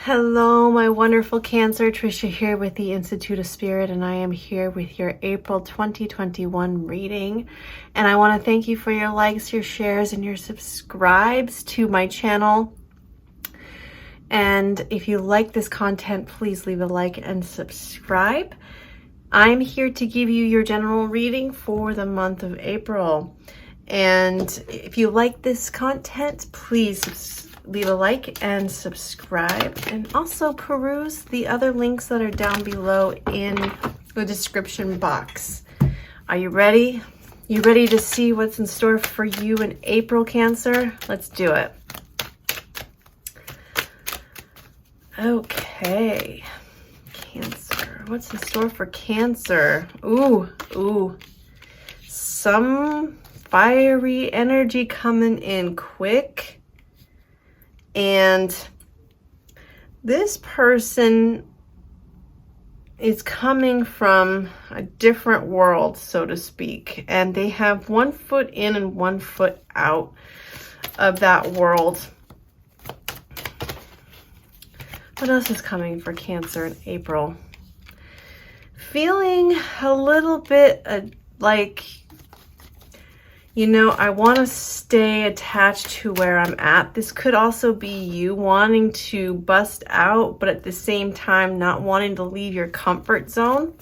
Hello, my wonderful Cancer. Trisha here with the Institute of Spirit, and I am here with your April 2021 reading. And I want to thank you for your likes, your shares, and your subscribes to my channel. And if you like this content, please leave a like and subscribe. I'm here to give you your general reading for the month of April. And if you like this content, please leave a like and subscribe, and also peruse the other links that are down below in the description box. Are you ready? You ready to see what's in store for you in April, Cancer? Let's do it. Okay, Cancer. What's in store for Cancer? Ooh. Some fiery energy coming in quick. And this person is coming from a different world, so to speak. And they have one foot in and one foot out of that world. What else is coming for Cancer in April? Feeling a little bit like, you know, I want to stay attached to where I'm at. This could also be you wanting to bust out, but at the same time not wanting to leave your comfort zone.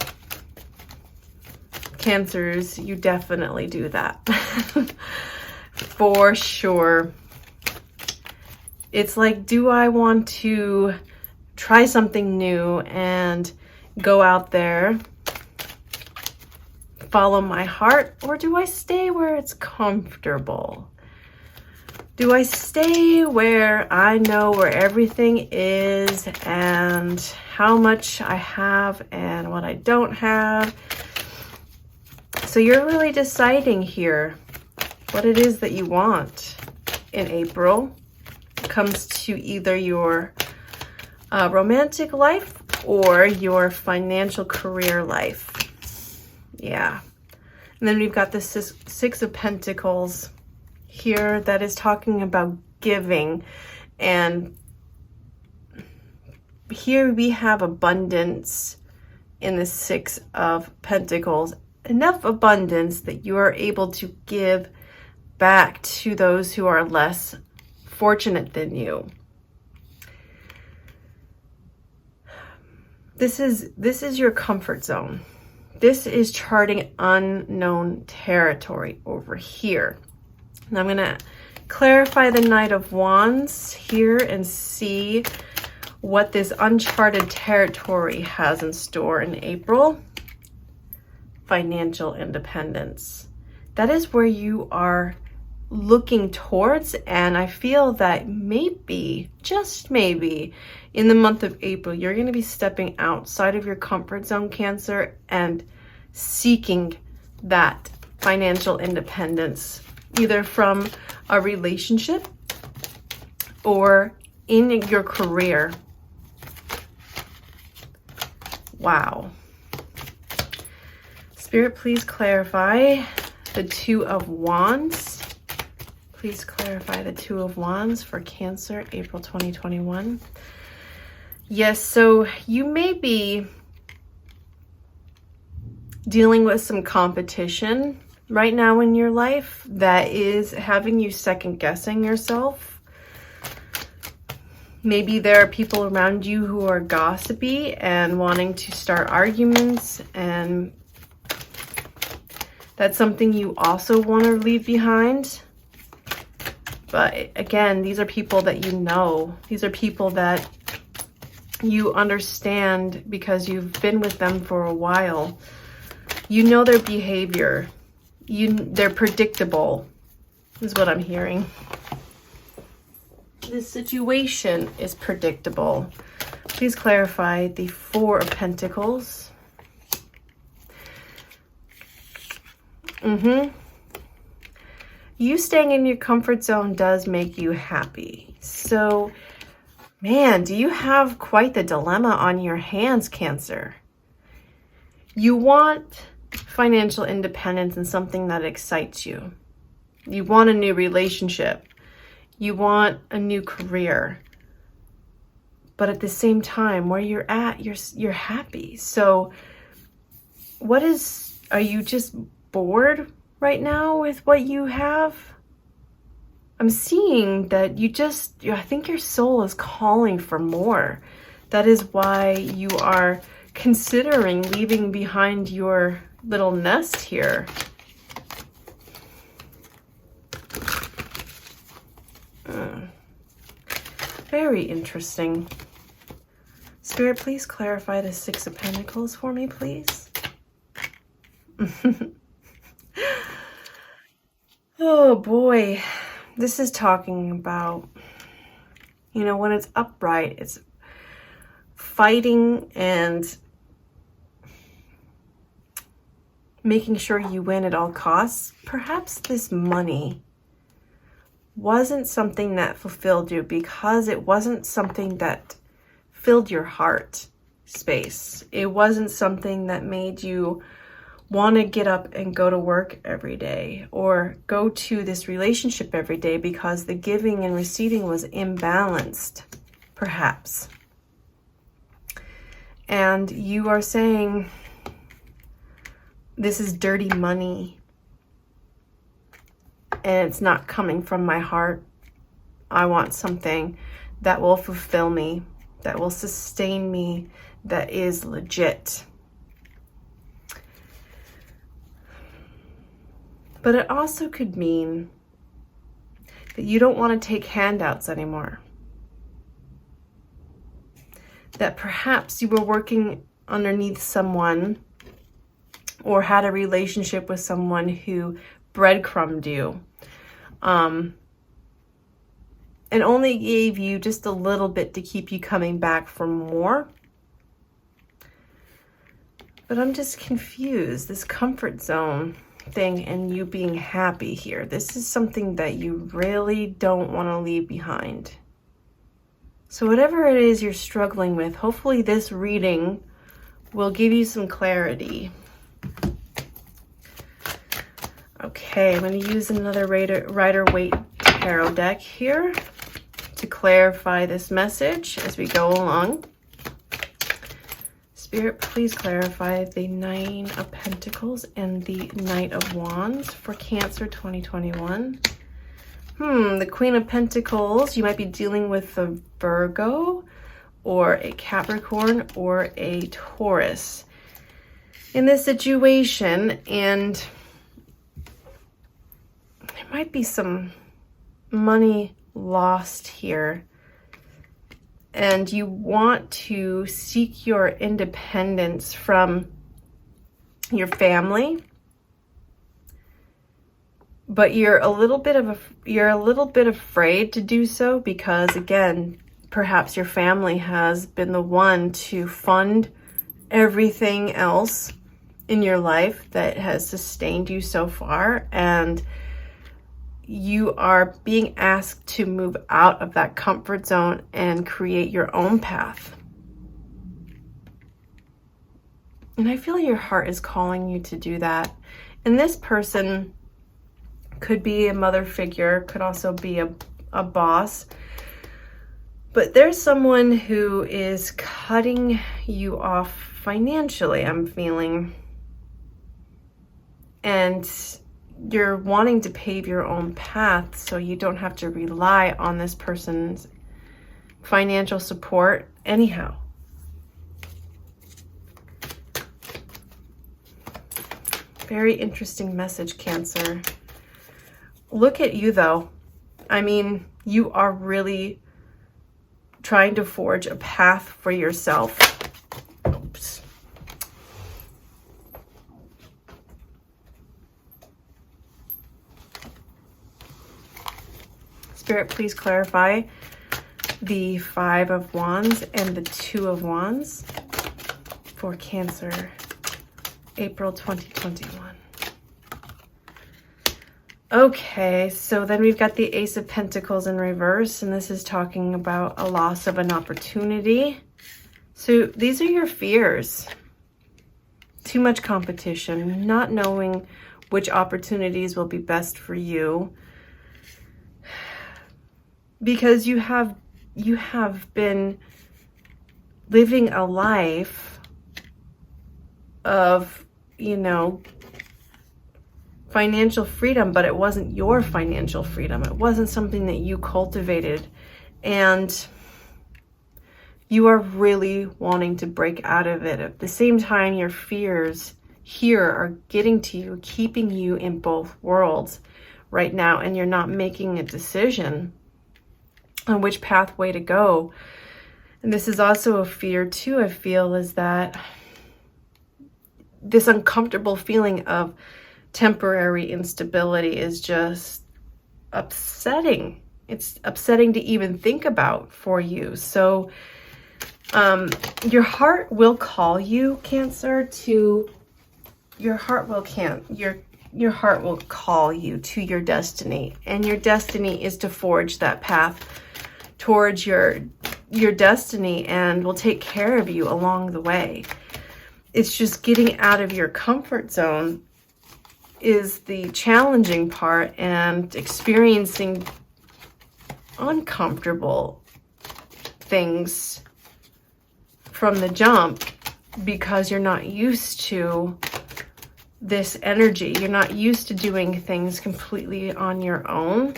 Cancers, you definitely do that. For sure. It's like, do I want to try something new and go out there, follow my heart, or do I stay where it's comfortable? Do I stay where I know where everything is and how much I have and what I don't have? So you're really deciding here what it is that you want in April. It comes to either your romantic life or your financial career life. Yeah. And then we've got the Six of Pentacles here that is talking about giving. And here we have abundance in the Six of Pentacles. Enough abundance that you are able to give back to those who are less fortunate than you. This is your comfort zone. This is charting unknown territory over here. And I'm going to clarify the Knight of Wands here and see what this uncharted territory has in store in April. Financial independence. That is where you are looking towards, and I feel that maybe, just maybe, in the month of April, you're going to be stepping outside of your comfort zone, Cancer, and seeking that financial independence, either from a relationship or in your career. Wow. Spirit, please clarify the Two of Wands. Please clarify the Two of Wands for Cancer, April 2021. Yes, so you may be dealing with some competition right now in your life that is having you second guessing yourself. Maybe there are people around you who are gossipy and wanting to start arguments, and that's something you also want to leave behind. But again, these are people that you know. These are people that you understand because you've been with them for a while. You know their behavior. They're predictable, is what I'm hearing. This situation is predictable. Please clarify the Four of Pentacles. You staying in your comfort zone does make you happy. So, man, do you have quite the dilemma on your hands, Cancer? You want financial independence and something that excites you. You want a new relationship. You want a new career. but at the same time, where you're at, you're happy. So are you just bored right now with what you have? I'm seeing that I think your soul is calling for more. That is why you are considering leaving behind your little nest here. Very interesting. Spirit, please clarify the Six of Pentacles for me, please. Oh boy. This is talking about, when it's upright, it's fighting and making sure you win at all costs. Perhaps this money wasn't something that fulfilled you because it wasn't something that filled your heart space. It wasn't something that made you want to get up and go to work every day or go to this relationship every day because the giving and receiving was imbalanced, perhaps. And you are saying, this is dirty money and it's not coming from my heart. I want something that will fulfill me, that will sustain me, that is legit. But it also could mean that you don't want to take handouts anymore. That perhaps you were working underneath someone or had a relationship with someone who breadcrumbed you and only gave you just a little bit to keep you coming back for more. But I'm just confused. This comfort zone thing and you being happy here. This is something that you really don't want to leave behind. So whatever it is you're struggling with, hopefully this reading will give you some clarity. Okay, I'm going to use another Riderwaite tarot deck here to clarify this message as we go along. Spirit, please clarify the Nine of Pentacles and the Knight of Wands for Cancer 2021. The Queen of Pentacles, you might be dealing with a Virgo or a Capricorn or a Taurus in this situation, and there might be some money lost here. And you want to seek your independence from your family, but you're a little bit afraid to do so because, again, perhaps your family has been the one to fund everything else in your life that has sustained you so far, and you are being asked to move out of that comfort zone and create your own path. And I feel your heart is calling you to do that. And this person could be a mother figure, could also be a boss. But there's someone who is cutting you off financially, I'm feeling. And you're wanting to pave your own path so you don't have to rely on this person's financial support anyhow. Very interesting message, Cancer. Look at you, though. I mean, you are really trying to forge a path for yourself. Oops. Spirit, please clarify the Five of Wands and the Two of Wands for Cancer, April 2021. Okay, so then we've got the Ace of Pentacles in reverse, and this is talking about a loss of an opportunity. So these are your fears. Too much competition, not knowing which opportunities will be best for you. Because you have been living a life of, you know, financial freedom, but it wasn't your financial freedom. It wasn't something that you cultivated. And you are really wanting to break out of it. At the same time, your fears here are getting to you, keeping you in both worlds right now, and you're not making a decision on which pathway to go. And this is also a fear too, I feel, is that this uncomfortable feeling of temporary instability is just upsetting. It's upsetting to even think about for you. So your heart will call you, Cancer, to your heart will call you to your destiny, and your destiny is to forge that path towards your destiny, and will take care of you along the way. It's just getting out of your comfort zone is the challenging part, and experiencing uncomfortable things from the jump, because you're not used to this energy. You're not used to doing things completely on your own.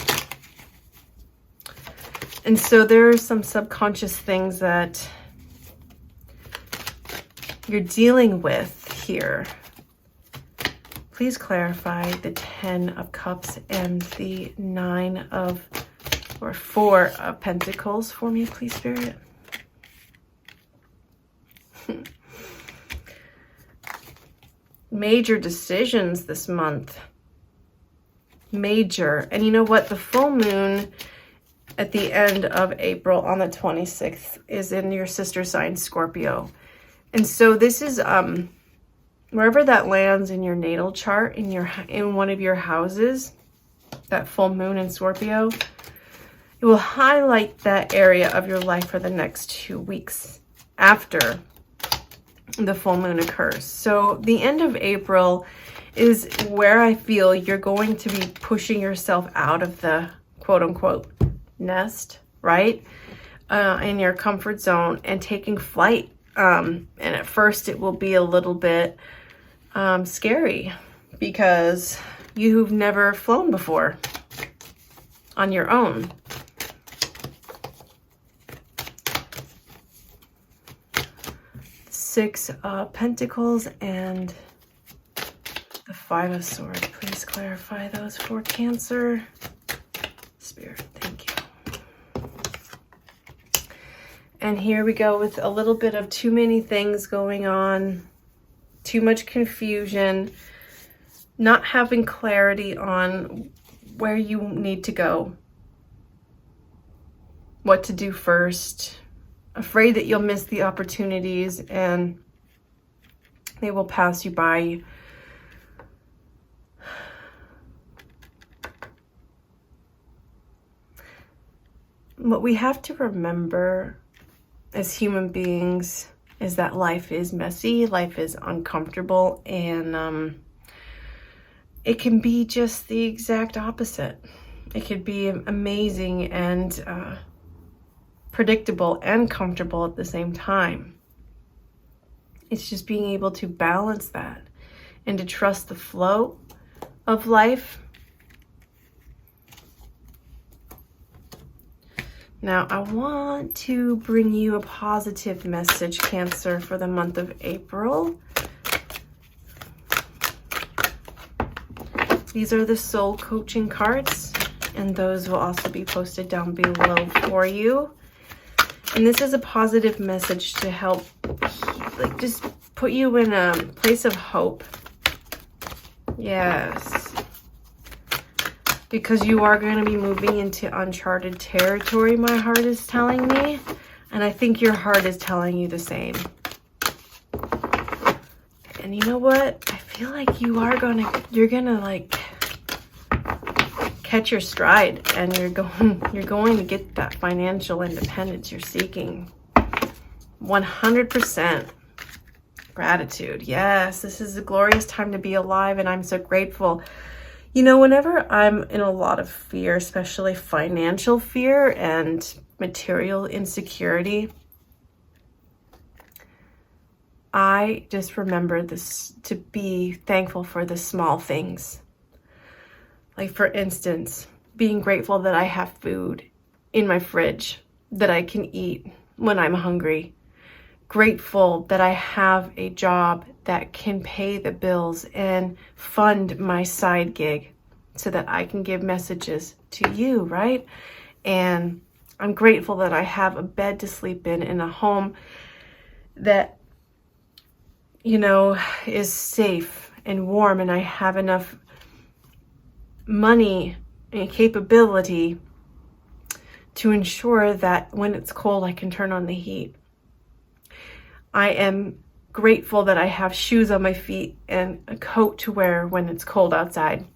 And so there are some subconscious things that you're dealing with here. Please clarify the 10 of Cups and the 4 of Pentacles for me, please, Spirit. Major decisions this month. Major. And you know what? The full moon at the end of April on the 26th is in your sister sign, Scorpio. And so this is wherever that lands in your natal chart, in one of your houses, that full moon in Scorpio, it will highlight that area of your life for the next 2 weeks after the full moon occurs. So the end of April is where I feel you're going to be pushing yourself out of the quote unquote nest, right? In your comfort zone, and taking flight. And at first it will be a little bit scary, because you've never flown before on your own. Six of Pentacles and the 5 of Swords. Please clarify those for Cancer. Spirit, thank you. And here we go with a little bit of too many things going on, too much confusion, not having clarity on where you need to go, what to do first, afraid that you'll miss the opportunities and they will pass you by. What we have to remember as human beings is that life is messy, life is uncomfortable, and it can be just the exact opposite. It could be amazing and predictable and comfortable at the same time. It's just being able to balance that and to trust the flow of life. Now, I want to bring you a positive message, Cancer, for the month of April. These are the soul coaching cards, and those will also be posted down below for you. And this is a positive message to help, like, just put you in a place of hope. Yes. Because you are going to be moving into uncharted territory, my heart is telling me. And I think your heart is telling you the same. And you know what? I feel like you're going to like catch your stride, and you're going to get that financial independence you're seeking. 100% gratitude. Yes, this is a glorious time to be alive, and I'm so grateful. You know, whenever I'm in a lot of fear, especially financial fear and material insecurity, I just remember this, to be thankful for the small things. Like, for instance, being grateful that I have food in my fridge that I can eat when I'm hungry. Grateful that I have a job that can pay the bills and fund my side gig so that I can give messages to you, right? And I'm grateful that I have a bed to sleep in a home that, you know, is safe and warm, and I have enough money and capability to ensure that when it's cold, I can turn on the heat. I am grateful that I have shoes on my feet and a coat to wear when it's cold outside.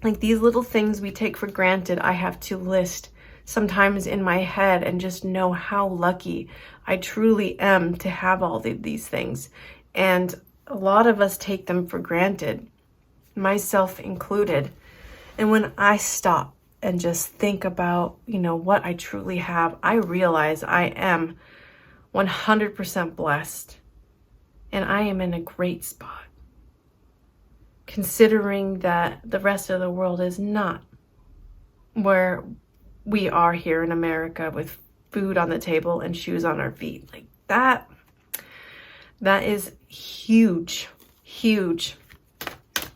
Like, these little things we take for granted, I have to list sometimes in my head and just know how lucky I truly am to have all of these things. And a lot of us take them for granted, myself included. And when I stop and just think about, you know, what I truly have, I realize I am 100% blessed, and I am in a great spot, considering that the rest of the world is not where we are here in America, with food on the table and shoes on our feet. Like, that is huge, huge.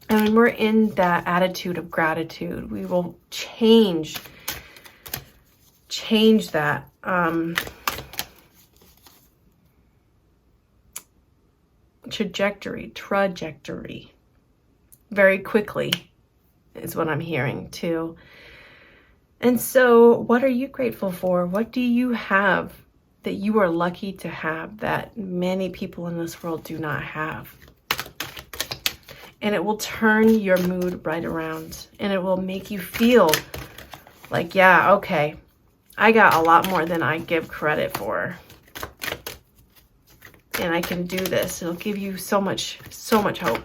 And when we're in that attitude of gratitude, we will change that trajectory very quickly, is what I'm hearing too. And so, what are you grateful for? What do you have that you are lucky to have that many people in this world do not have? And it will turn your mood right around, and it will make you feel like, yeah, okay, I got a lot more than I give credit for, and I can do this. It'll give you so much hope.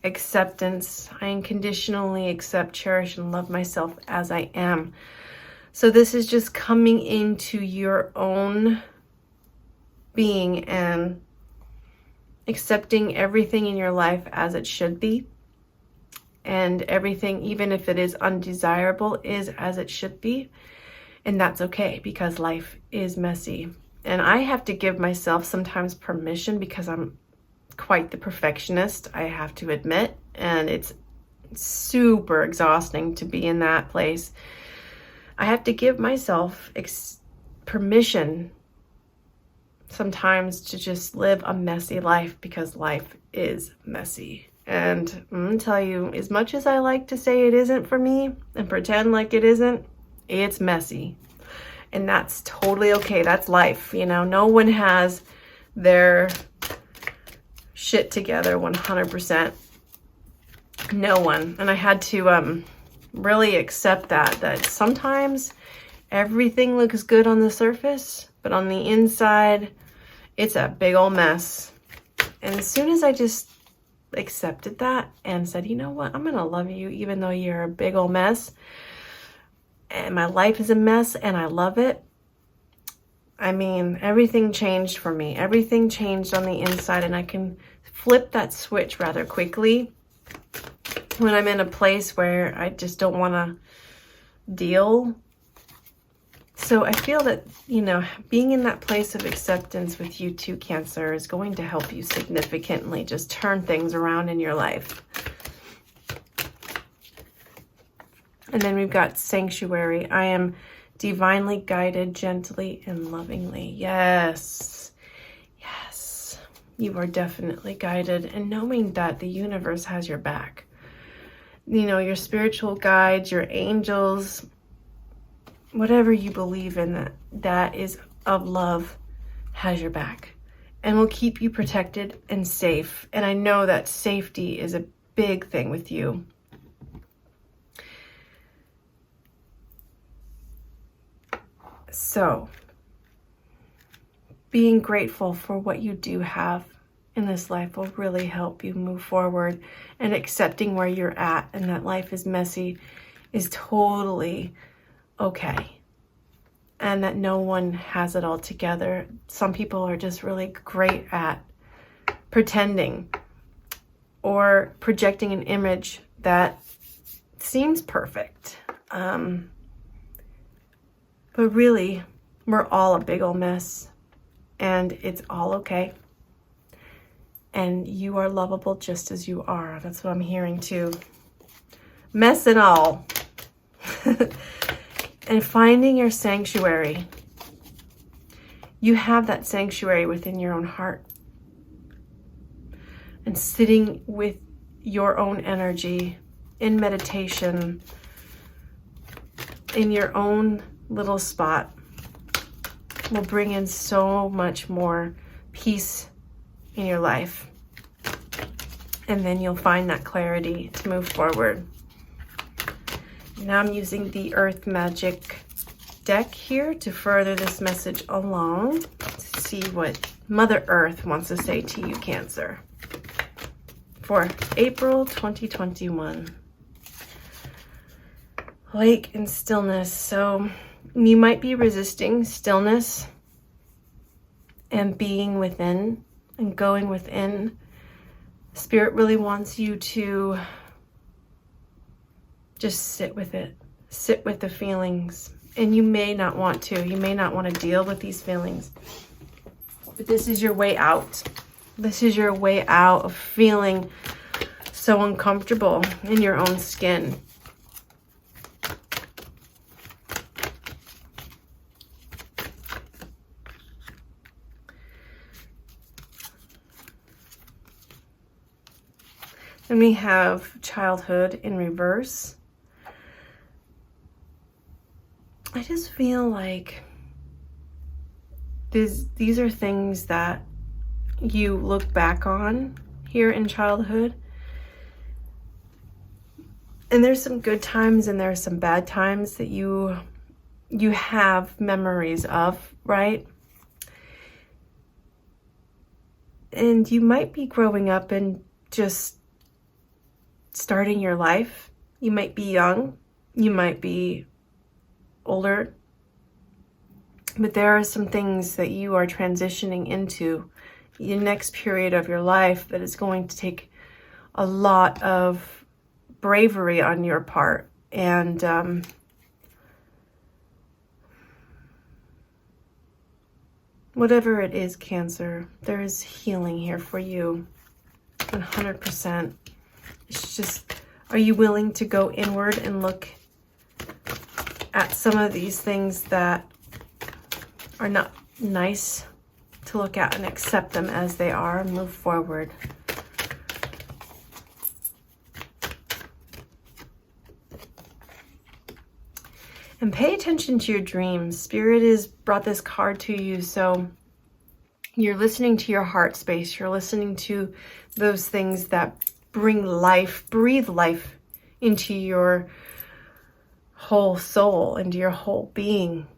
Acceptance. I unconditionally accept, cherish, and love myself as I am. So this is just coming into your own being and accepting everything in your life as it should be. And everything, even if it is undesirable, is as it should be. And that's okay, because life is messy. And I have to give myself sometimes permission, because I'm quite the perfectionist, I have to admit. And it's super exhausting to be in that place. I have to give myself permission sometimes to just live a messy life, because life is messy. And I'm gonna tell you, as much as I like to say it isn't for me and pretend like it isn't, it's messy. And that's totally okay. That's life. You know, no one has their shit together 100%. No one. And I had to really accept that sometimes everything looks good on the surface, but on the inside, it's a big old mess. And as soon as I just accepted that and said, you know what, I'm gonna love you even though you're a big old mess, and my life is a mess and I love it. I mean, everything changed for me. Everything changed on the inside, and I can flip that switch rather quickly when I'm in a place where I just don't want to deal. So I feel that, you know, being in that place of acceptance with you too, Cancer, is going to help you significantly just turn things around in your life. And then we've got Sanctuary. I am divinely guided, gently and lovingly. Yes. Yes. You are definitely guided. And knowing that the universe has your back. You know, your spiritual guides, your angels, whatever you believe in that is of love, has your back and will keep you protected and safe. And I know that safety is a big thing with you. So, being grateful for what you do have in this life will really help you move forward, and accepting where you're at and that life is messy is totally okay. and that no one has it all together. Some people are just really great at pretending or projecting an image that seems perfect. But really, we're all a big old mess, and it's all okay. And you are lovable just as you are. That's what I'm hearing too. Mess and all. And finding your sanctuary. You have that sanctuary within your own heart. And sitting with your own energy in meditation, in your own little spot, will bring in so much more peace in your life. And then you'll find that clarity to move forward. Now I'm using the Earth Magic deck here to further this message along, to see what Mother Earth wants to say to you, Cancer, for April 2021. Lake and stillness. So you might be resisting stillness and being within and going within. Spirit really wants you to just sit with it. Sit with the feelings. And you may not want to. You may not want to deal with these feelings. But this is your way out. This is your way out of feeling so uncomfortable in your own skin. Then we have childhood in reverse. I just feel like these are things that you look back on here in childhood. And there's some good times and there's some bad times that you have memories of, right? And you might be growing up and just starting your life. You might be young, you might be older, but there are some things that you are transitioning into the next period of your life that is going to take a lot of bravery on your part. And whatever it is, Cancer, there is healing here for you, 100%. It's just, are you willing to go inward and look at some of these things that are not nice to look at and accept them as they are and move forward? And pay attention to your dreams. Spirit has brought this card to you, so you're listening to your heart space. You're listening to those things that bring life, breathe life into your whole soul, into your whole being.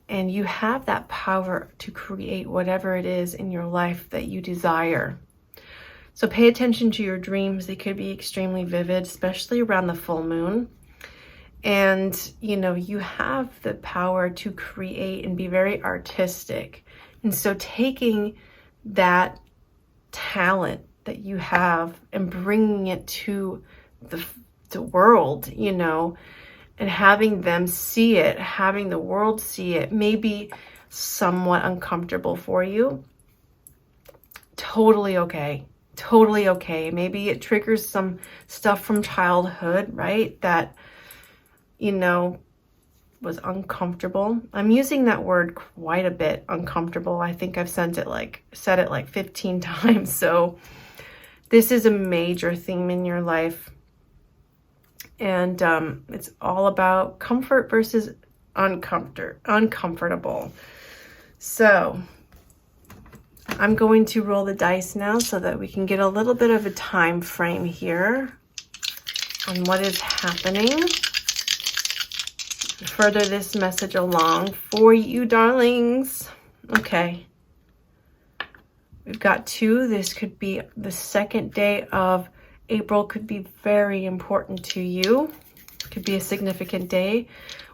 And you have that power to create whatever it is in your life that you desire. So pay attention to your dreams. They could be extremely vivid, especially around the full moon. And, you know, you have the power to create and be very artistic. And so taking that talent that you have and bringing it to the world, you know, and having them see it, having the world see it, may be somewhat uncomfortable for you. Totally okay. Totally okay. Maybe it triggers some stuff from childhood, right? That, you know, was uncomfortable. I'm using that word quite a bit, uncomfortable. I think I've said it like 15 times. So this is a major theme in your life. And it's all about comfort versus uncomfortable. So I'm going to roll the dice now so that we can get a little bit of a time frame here on what is happening. Further this message along for you, darlings. Okay. We've got 2. This could be the second day of April, could be very important to you. Could be a significant day.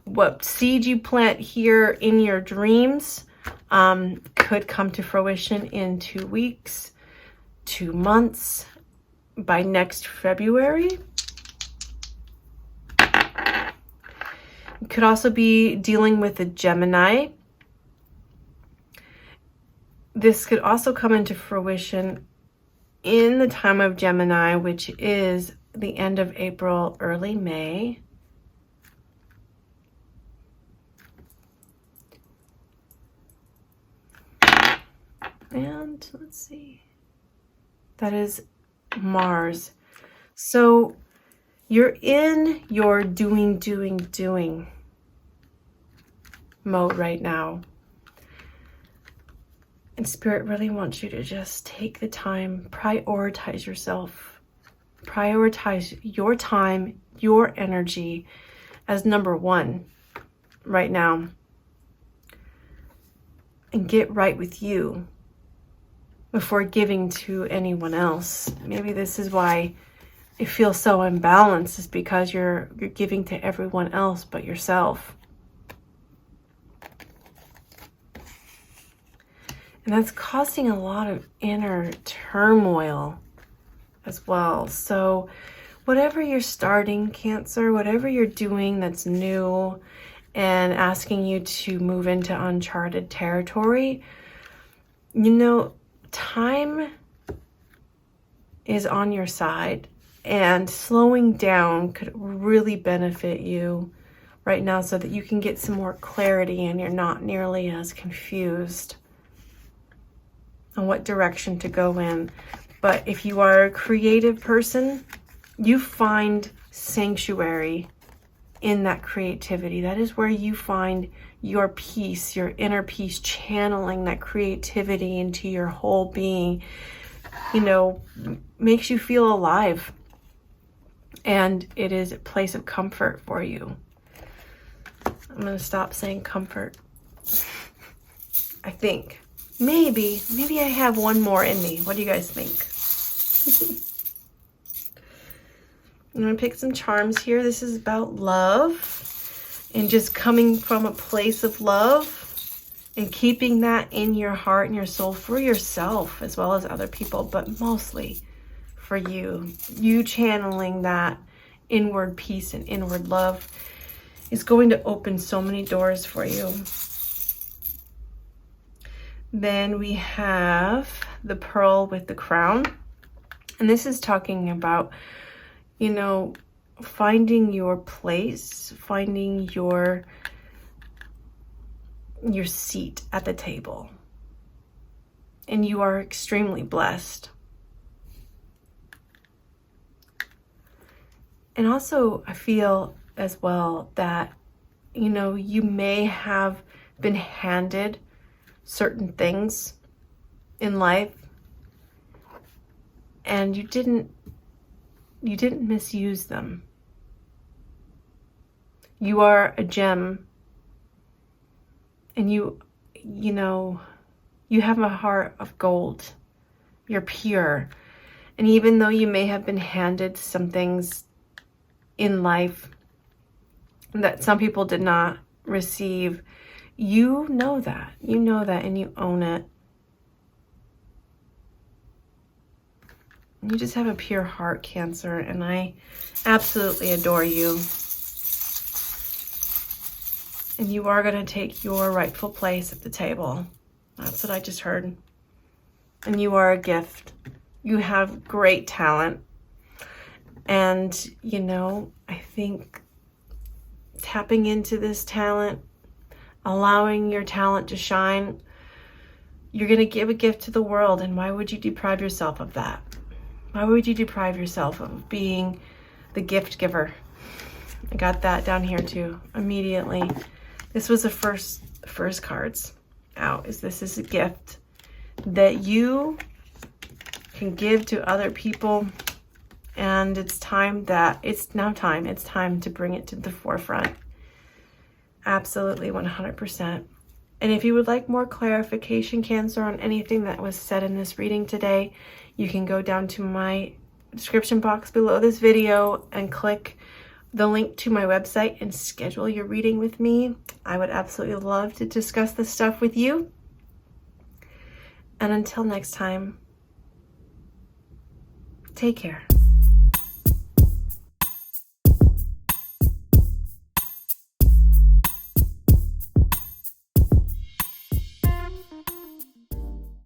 What seed you plant here in your dreams could come to fruition in 2 weeks, 2 months, by next February. You could also be dealing with a Gemini. This could also come into fruition in the time of Gemini, which is the end of April, early May. And let's see, that is Mars. So you're in your doing mode right now. And Spirit really wants you to just take the time, prioritize yourself, prioritize your time, your energy as number one right now. And get right with you before giving to anyone else. Maybe this is why it feels so imbalanced, is because you're giving to everyone else but yourself. And that's causing a lot of inner turmoil as well. So whatever you're starting, Cancer, whatever you're doing that's new and asking you to move into uncharted territory, you know, time is on your side, and slowing down could really benefit you right now so that you can get some more clarity and you're not nearly as confused on what direction to go in. But if you are a creative person, you find sanctuary in that creativity. That is where you find your peace, your inner peace, channeling that creativity into your whole being, you know, makes you feel alive. And it is a place of comfort for you. I'm going to stop saying comfort. I think. Maybe I have one more in me. What do you guys think? I'm going to pick some charms here. This is about love and just coming from a place of love and keeping that in your heart and your soul for yourself as well as other people, but mostly for you. You channeling that inward peace and inward love is going to open so many doors for you. Then we have the Pearl with the Crown. And this is talking about, you know, finding your place, finding your seat at the table. And you are extremely blessed. And also, I feel as well that, you know, you may have been handed certain things in life and you didn't misuse them. You are a gem, and you know, you have a heart of gold. You're pure. And even though you may have been handed some things in life that some people did not receive, you know that, and you own it. You just have a pure heart, Cancer, and I absolutely adore you. And you are going to take your rightful place at the table. That's what I just heard. And you are a gift. You have great talent. And, you know, I think tapping into this talent, allowing your talent to shine, you're going to give a gift to the world. And why would you deprive yourself of that? Why would you deprive yourself of being the gift giver? I got that down here too, immediately. This was the first cards out. This is a gift that you can give to other people. And it's time to bring it to the forefront. Absolutely, 100%. And if you would like more clarification, Cancer, on anything that was said in this reading today, you can go down to my description box below this video and click the link to my website and schedule your reading with me. I would absolutely love to discuss this stuff with you. And until next time, take care.